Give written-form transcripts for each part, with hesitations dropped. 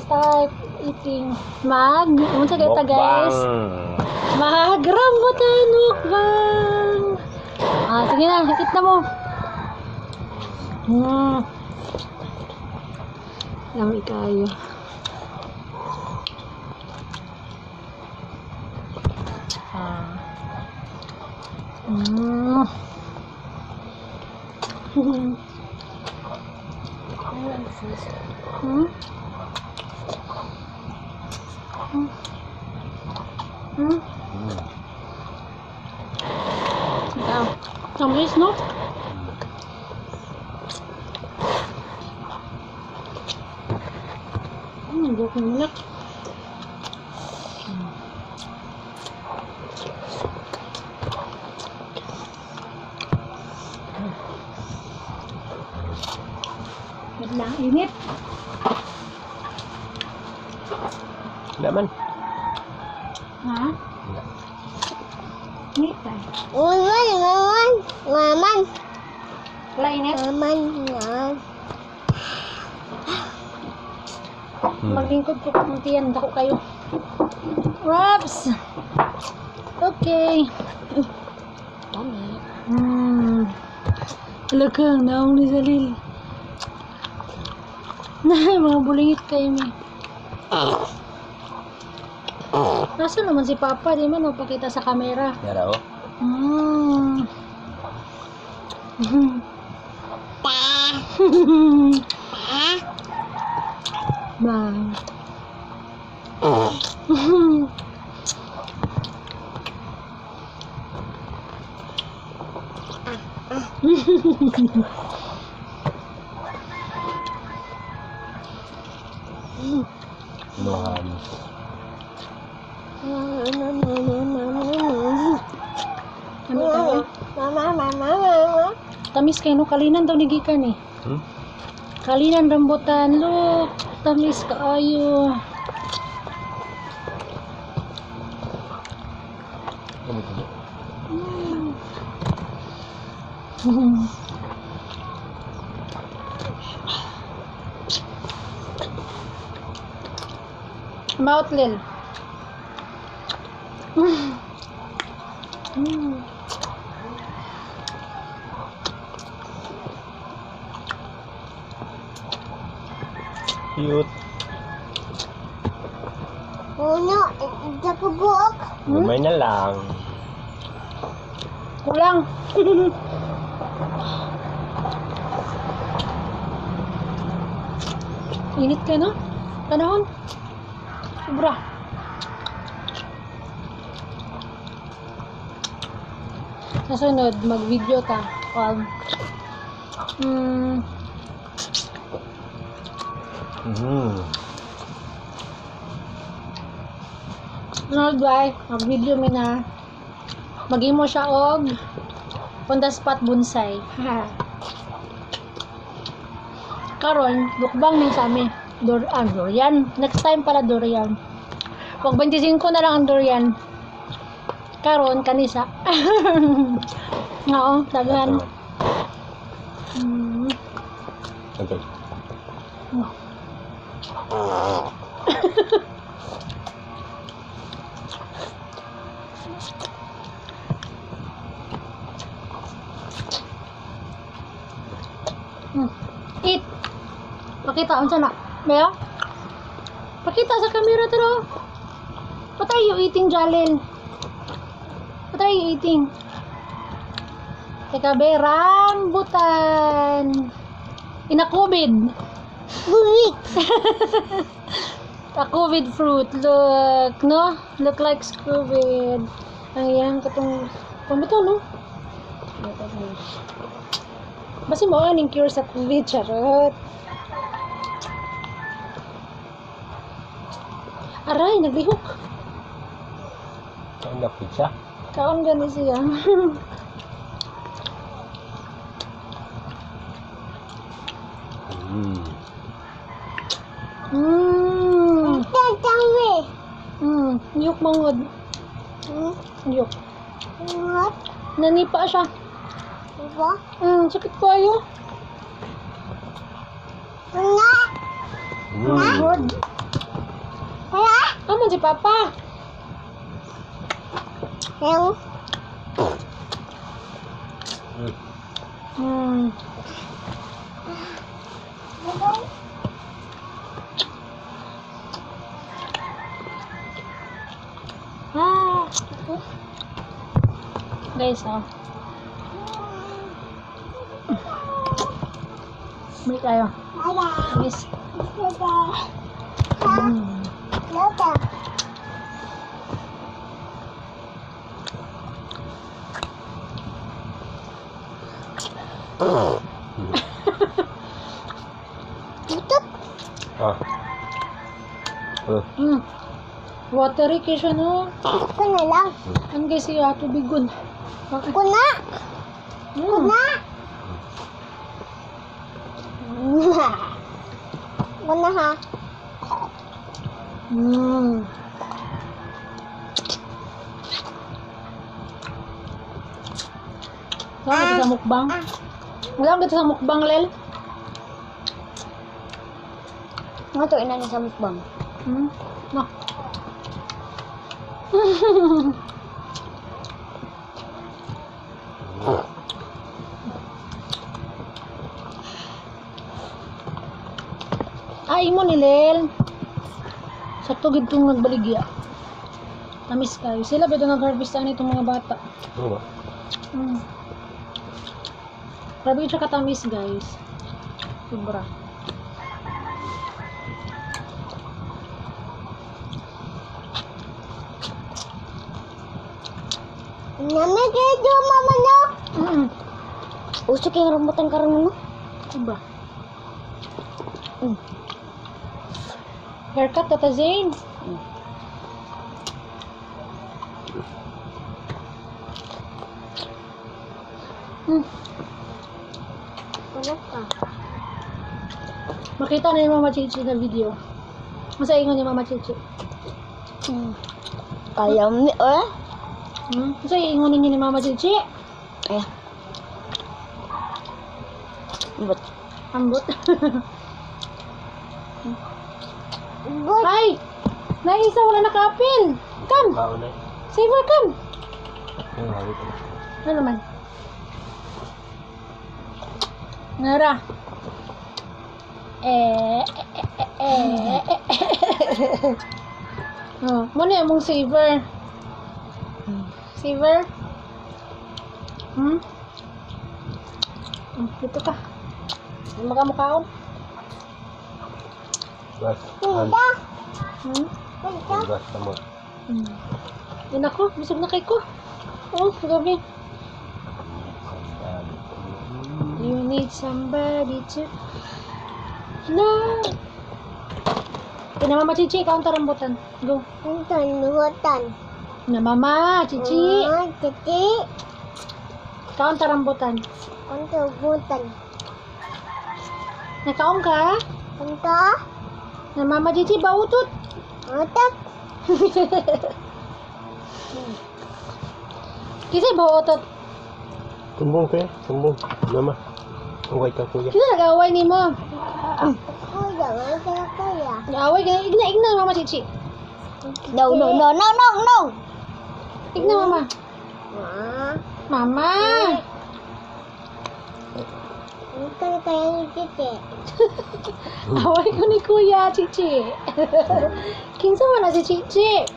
start eating. Unsa kay ta guys? Rambutan mukbang. Sige na, eat na mo. Lami kayo. Tamis, no? Buhok ng mulak. Biglang init. Naman. Ha? Init ba? Maman. Wala init? Maman. Maglingkod ko kung tiyan. Dako kayo. Raps! Okay. Talagang naong ni Zalil. Mga bulingit kayo may. Nasa naman si Papa? Di man mapakita sa camera. Yara o. Bang. Tamis kayo, no? Kalinan daw ni Gikan eh. Kalinan rambutan, look. Tamis kaayo. Mouth lil. Cute. Puno, jago buhok. Gamay na lang. Kulang. Init ka, no? Panahon. Sobra. Sa sunod, mag-video ta. Sunod ba? Mag-video mi na. Mag-imo siya og on the spot bonsai. Karon, mukbang ning sa amin. Durian. Next time pala durian. Pag 25 na lang ang durian. Karon kanisa. Ngao, daghan. Okay. Eat. Pakita unsa na. Beo? Pakita sa camera tro. What are you eating, Jalil? What are you eating? Teka, be, rambutan. Ina-COVID. A COVID fruit. Look, no? Look like COVID. Ayan, katong pamito, no? Basi mo aning cure sa COVID, charot. Aray, naglihok. Kain na pizza. Kaon gani siya. Niyok mangod. Niyok. Nanipa siya. Sakit ko ayo. Good. naman si Papa. Yung Hmm. Ah. Guys, oh. Balik tayo. Miss. Hmm. Ah. Hmm. Watery kayo siya, no? Ito na lang. Ang guys, siya, tubigon. Kuna! Hmm. Kuna! Kuna ha? Hmm. Wala ka sa mukbang? Wala ka sa mukbang, Lel? Nga to, ina ni sa mukbang. Hmm? No. Ay mo ni Lel. Sa tugid kong nagbaligya. Tamis kayo. Sila ba ito nag-harvestan itong mga bata? Ano ba? Hmm. Grabe siya katamis, guys. Sobra. Namay kayo dyan, mama no? Mm. Uso kayong rambutan karon mo? Iba. Haircut, Tata Zane. Ano ka? Makita na yung Mama Chichi na video. Masa ingon yung Mama Chichi. Kaya mo, eh? Masa ingon ninyo ni Mama Chichi. Eh. But, Ambot. but, Ay! Naisa, wala nakapin. Come! Baon na. Saver, come! Ang hawit ko. Ano naman? Nara. Oh, muna yung mong saver. Saver? Dito ka. Makamukhaon. Gas. Tita! Hmm? Tita! Gas tamo. Yan ako, busog na kay ko. Oh, gabi. You need somebody to love. Na Mama Chichi, ikaw ang tarambutan. Go. Untan, nuwatan. Na Mama Chichi, Titi! ikaw ang tarambutan. Untan, butan. Nakaon ka? Unta? Na Mama Chichi, bautot. Otak? Kasi bautot. Tumbong pe, tumbong. Mama. Huwag ka kuya. Kasi nag-away ni mo. Kuya, wala ka na kuya. Nag-away ka. Igna Mama Chichi. No, no, no, no, no, no! Igna Mama. Mama. Unta na kaya ni Titi. Away ko ni Kuya Chichi. Kinsa man na si Chichi.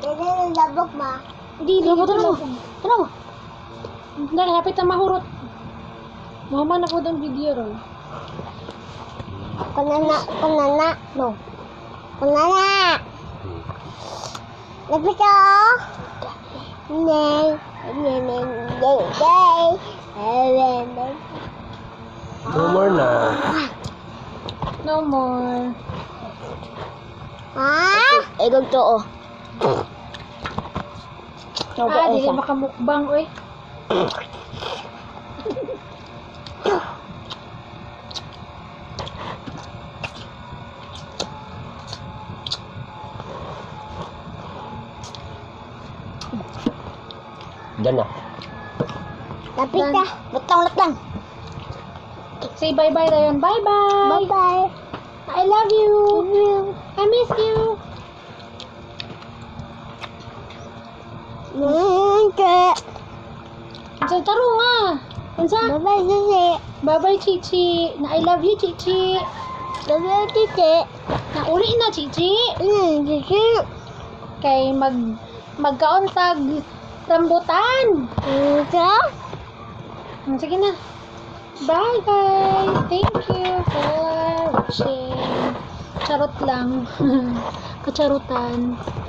Kaya na labok ma. Di, tara mo. Tara mo. Nakapit na mahurot. Mama na ko doon video ron. Kunana. No. Kunana. Lapit ka. Nay. No more na. No more. Ha? Egog to oh. Dili makamukbang oy. Diyan na. Lapit ka. Latang. Say bye-bye Rayon. Bye-bye. Bye-bye. I love you. I miss you. Ke. Unsa taro nga? Unsa? Bye-bye, Sisi. Bye-bye, Chichi. Na I love you, Chichi. Bye-bye, Sisi. Na uli na, Chichi. Sisi. Kay magkauntag rambutan. Ka? Sige na. Bye, guys. Thank you for watching. Charot lang. Kacharutan.